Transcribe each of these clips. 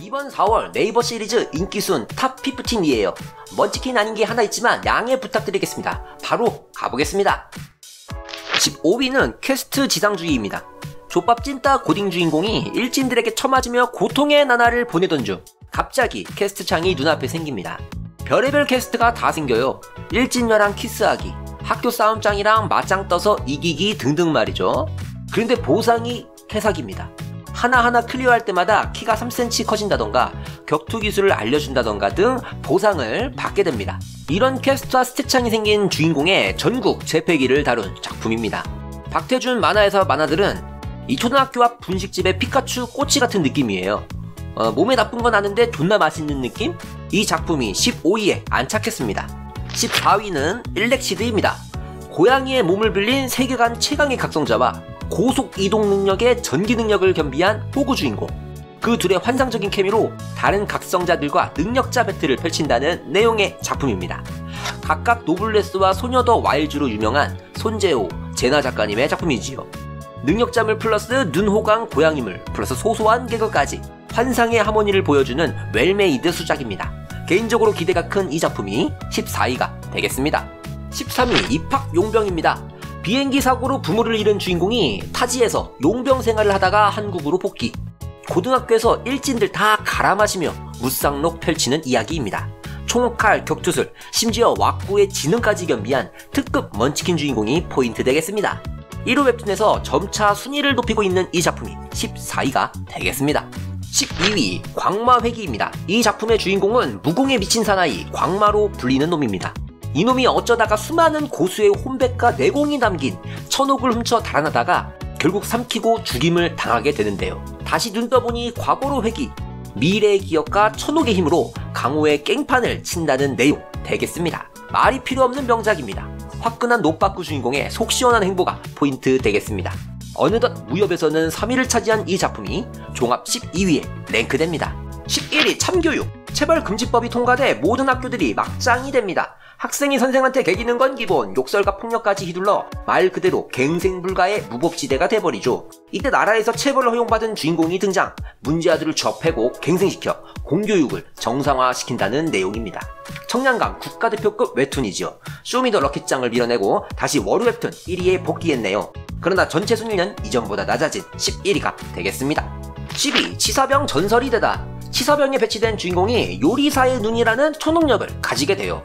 이번 4월 네이버 시리즈 인기순 탑 15이에요. 먼치킨 아닌 게 하나 있지만 양해 부탁드리겠습니다. 바로 가보겠습니다. 15위는 퀘스트 지상주의입니다. 족밥 찐따 고딩 주인공이 일진들에게 처맞으며 고통의 나날을 보내던 중 갑자기 퀘스트 창이 눈앞에 생깁니다. 별의별 퀘스트가 다 생겨요. 일진녀랑 키스하기, 학교 싸움장이랑 맞짱 떠서 이기기 등등 말이죠. 그런데 보상이 개사기입니다. 하나하나 클리어할 때마다 키가 3cm 커진다던가 격투 기술을 알려준다던가 등 보상을 받게 됩니다. 이런 퀘스트와 스탯창이 생긴 주인공의 전국 재패기를 다룬 작품입니다. 박태준 만화에서 만화들은 이 초등학교 앞 분식집의 피카츄 꼬치 같은 느낌이에요. 몸에 나쁜 건 아는데 존나 맛있는 느낌? 이 작품이 15위에 안착했습니다. 14위는 일렉시드입니다. 고양이의 몸을 빌린 세계관 최강의 각성자와 고속 이동 능력의 전기 능력을 겸비한 호구 주인공. 그 둘의 환상적인 케미로 다른 각성자들과 능력자 배틀을 펼친다는 내용의 작품입니다. 각각 노블레스와 소녀 더 와일즈로 유명한 손재호, 제나 작가님의 작품이지요. 능력자물 플러스 눈호강 고양이물 플러스 소소한 개그까지 환상의 하모니를 보여주는 웰메이드 수작입니다. 개인적으로 기대가 큰 이 작품이 14위가 되겠습니다. 13위 입학 용병입니다. 비행기 사고로 부모를 잃은 주인공이 타지에서 용병 생활을 하다가 한국으로 복귀. 고등학교에서 일진들 다 갈아마시며 무쌍록 펼치는 이야기입니다. 총칼, 격투술, 심지어 왁구의 지능까지 겸비한 특급 먼치킨 주인공이 포인트 되겠습니다. 1호 웹툰에서 점차 순위를 높이고 있는 이 작품이 14위가 되겠습니다. 12위 광마회기입니다. 이 작품의 주인공은 무공에 미친 사나이 광마로 불리는 놈입니다. 이놈이 어쩌다가 수많은 고수의 혼백과 내공이 담긴 천옥을 훔쳐 달아나다가 결국 삼키고 죽임을 당하게 되는데요. 다시 눈 떠보니 과거로 회귀, 미래의 기억과 천옥의 힘으로 강호의 깽판을 친다는 내용 되겠습니다. 말이 필요 없는 명작입니다. 화끈한 노빠꾸 주인공의 속 시원한 행보가 포인트 되겠습니다. 어느덧 무협에서는 3위를 차지한 이 작품이 종합 12위에 랭크됩니다. 11위 참교육. 체벌금지법이 통과돼 모든 학교들이 막장이 됩니다. 학생이 선생한테 개기는 건 기본, 욕설과 폭력까지 휘둘러 말 그대로 갱생불가의 무법지대가 돼버리죠. 이때 나라에서 체벌을 허용받은 주인공이 등장, 문제아들을 쥐어패고 갱생시켜 공교육을 정상화시킨다는 내용입니다. 청량감 국가대표급 웹툰이지요. 쇼미더 럭키짱을 밀어내고 다시 월요 웹툰 1위에 복귀했네요. 그러나 전체 순위는 이전보다 낮아진 11위가 되겠습니다. 10위 치사병 전설이 되다. 치사병에 배치된 주인공이 요리사의 눈이라는 초능력을 가지게 돼요.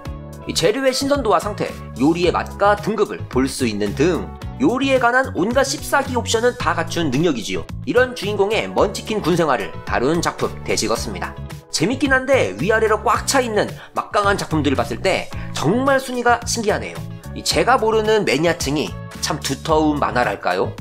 재료의 신선도와 상태, 요리의 맛과 등급을 볼 수 있는 등 요리에 관한 온갖 씹사기 옵션은 다 갖춘 능력이지요. 이런 주인공의 먼치킨 군생활을 다룬 작품 되시겠습니다. 재밌긴 한데 위아래로 꽉 차있는 막강한 작품들을 봤을 때 정말 순위가 신기하네요. 제가 모르는 매니아층이 참 두터운 만화랄까요?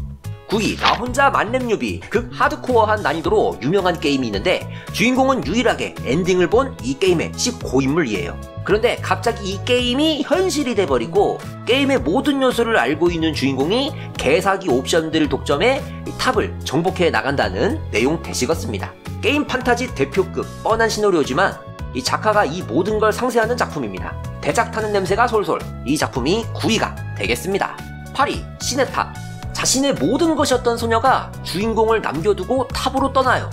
9위 나 혼자 만렙 뉴비. 극 하드코어한 난이도로 유명한 게임이 있는데 주인공은 유일하게 엔딩을 본 이 게임의 19인물이에요. 그런데 갑자기 이 게임이 현실이 돼버리고 게임의 모든 요소를 알고 있는 주인공이 개사기 옵션들을 독점해 탑을 정복해 나간다는 내용 되시겠습니다. 게임 판타지 대표급 뻔한 시나리오지만 이 작가가 이 모든 걸 상세하는 작품입니다. 대작 타는 냄새가 솔솔. 이 작품이 9위가 되겠습니다. 8위 시네탑. 자신의 모든 것이었던 소녀가 주인공을 남겨두고 탑으로 떠나요.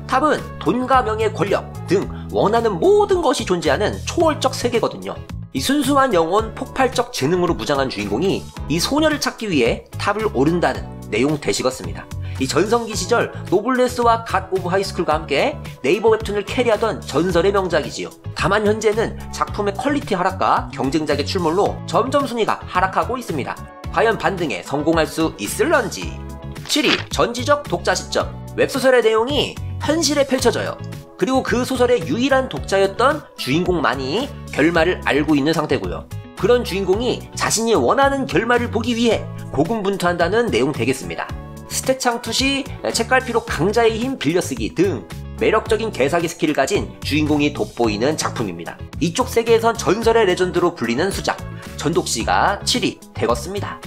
탑은 돈과 명예, 권력 등 원하는 모든 것이 존재하는 초월적 세계거든요. 이 순수한 영혼, 폭발적 재능으로 무장한 주인공이 이 소녀를 찾기 위해 탑을 오른다는 내용 되시겠습니다. 이 전성기 시절 노블레스와 갓 오브 하이스쿨과 함께 네이버 웹툰을 캐리하던 전설의 명작이지요. 다만 현재는 작품의 퀄리티 하락과 경쟁작의 출몰로 점점 순위가 하락하고 있습니다. 과연 반등에 성공할 수 있을런지. 7위 전지적 독자 시점. 웹소설의 내용이 현실에 펼쳐져요. 그리고 그 소설의 유일한 독자였던 주인공만이 결말을 알고 있는 상태고요. 그런 주인공이 자신이 원하는 결말을 보기 위해 고군분투한다는 내용 되겠습니다. 스탯창 투시, 책갈피로 강자의 힘 빌려쓰기 등 매력적인 개사기 스킬을 가진 주인공이 돋보이는 작품입니다. 이쪽 세계에선 전설의 레전드로 불리는 수작 전독씨가 7위 되겠습니다.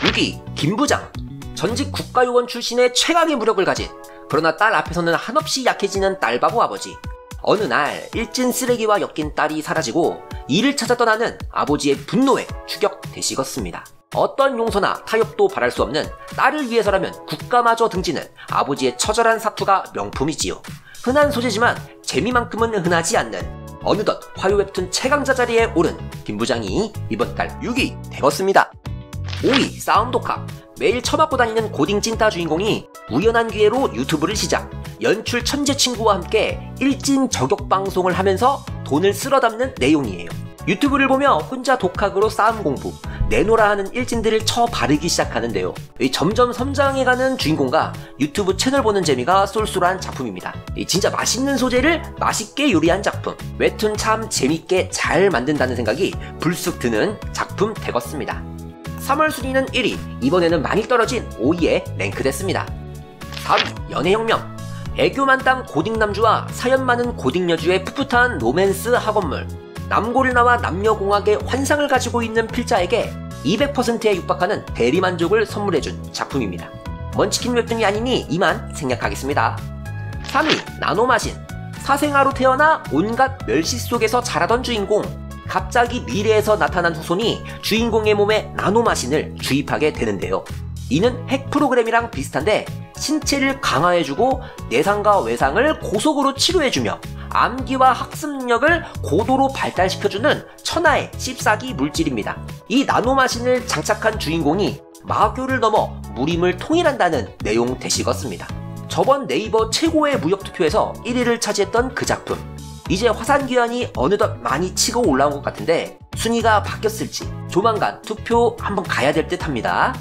6위 김부장. 전직 국가요원 출신의 최강의 무력을 가진, 그러나 딸 앞에서는 한없이 약해지는 딸바보 아버지. 어느 날 일진 쓰레기와 엮인 딸이 사라지고 이를 찾아 떠나는 아버지의 분노에 추격되시겠습니다. 어떤 용서나 타협도 바랄 수 없는 딸을 위해서라면 국가마저 등지는 아버지의 처절한 사투가 명품이지요. 흔한 소재지만 재미만큼은 흔하지 않는 어느덧 화요 웹툰 최강자 자리에 오른 김 부장이 이번 달 6위 되었습니다. 5위 싸움독학. 매일 처맞고 다니는 고딩 찐따 주인공이 우연한 기회로 유튜브를 시작, 연출 천재 친구와 함께 일진 저격 방송을 하면서 돈을 쓸어 담는 내용이에요. 유튜브를 보며 혼자 독학으로 싸움 공부, 내노라 하는 일진들을 쳐 바르기 시작하는데요. 점점 성장해가는 주인공과 유튜브 채널 보는 재미가 쏠쏠한 작품입니다. 진짜 맛있는 소재를 맛있게 요리한 작품, 웹툰 참 재밌게 잘 만든다는 생각이 불쑥 드는 작품 되었습니다. 3월 순위는 1위, 이번에는 많이 떨어진 5위에 랭크됐습니다. 4위 연애혁명. 애교 만땅 고딩 남주와 사연 많은 고딩 여주의 풋풋한 로맨스 학원물. 남고를 나와 남녀공학의 환상을 가지고 있는 필자에게 200%에 육박하는 대리만족을 선물해준 작품입니다. 먼치킨 웹툰이 아니니 이만 생략하겠습니다. 3위 나노마신. 사생아로 태어나 온갖 멸시 속에서 자라던 주인공. 갑자기 미래에서 나타난 후손이 주인공의 몸에 나노마신을 주입하게 되는데요. 이는 핵 프로그램이랑 비슷한데 신체를 강화해주고 내상과 외상을 고속으로 치료해주며 암기와 학습 능력을 고도로 발달시켜주는 천하의 씹사기 물질입니다. 이 나노마신을 장착한 주인공이 마교를 넘어 무림을 통일한다는 내용 되시겠습니다. 저번 네이버 최고의 무역 투표에서 1위를 차지했던 그 작품. 이제 화산귀환이 어느덧 많이 치고 올라온 것 같은데 순위가 바뀌었을지 조만간 투표 한번 가야 될 듯 합니다.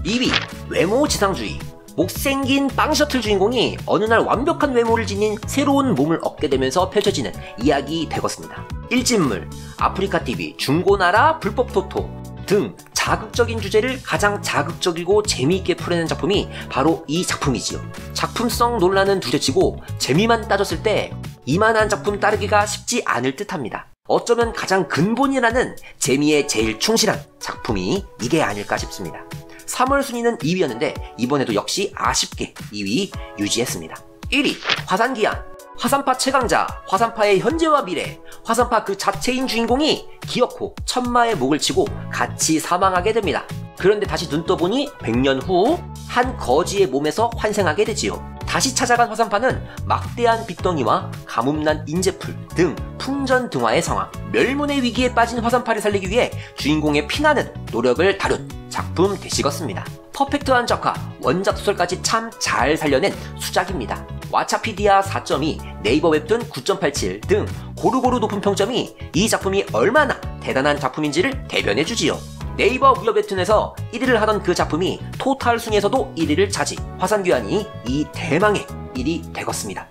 2위 외모 지상주의. 못생긴 빵셔틀 주인공이 어느 날 완벽한 외모를 지닌 새로운 몸을 얻게 되면서 펼쳐지는 이야기 되겠습니다. 일진물, 아프리카TV, 중고나라, 불법토토 등 자극적인 주제를 가장 자극적이고 재미있게 풀어낸 작품이 바로 이 작품이지요. 작품성 논란은 둘째치고 재미만 따졌을 때 이만한 작품 따르기가 쉽지 않을 듯합니다. 어쩌면 가장 근본이라는 재미에 제일 충실한 작품이 이게 아닐까 싶습니다. 3월 순위는 2위였는데 이번에도 역시 아쉽게 2위 유지했습니다. 1위 화산귀환. 화산파 최강자, 화산파의 현재와 미래, 화산파 그 자체인 주인공이 기어코 천마의 목을 치고 같이 사망하게 됩니다. 그런데 다시 눈 떠보니 100년 후 한 거지의 몸에서 환생하게 되지요. 다시 찾아간 화산파는 막대한 빚덩이와 가뭄난 인재풀 등 풍전등화의 상황, 멸문의 위기에 빠진 화산파를 살리기 위해 주인공의 피나는 노력을 다룬 작품 되시겠습니다. 퍼펙트한 작화, 원작 소설까지 참 잘 살려낸 수작입니다. 왓챠피디아 4.2, 네이버 웹툰 9.87 등 고루고루 높은 평점이 이 작품이 얼마나 대단한 작품인지를 대변해주지요. 네이버 무협 웹툰에서 1위를 하던 그 작품이 토탈 순위에서도 1위를 차지, 화산귀환이 이 대망의 1위 되겠습니다.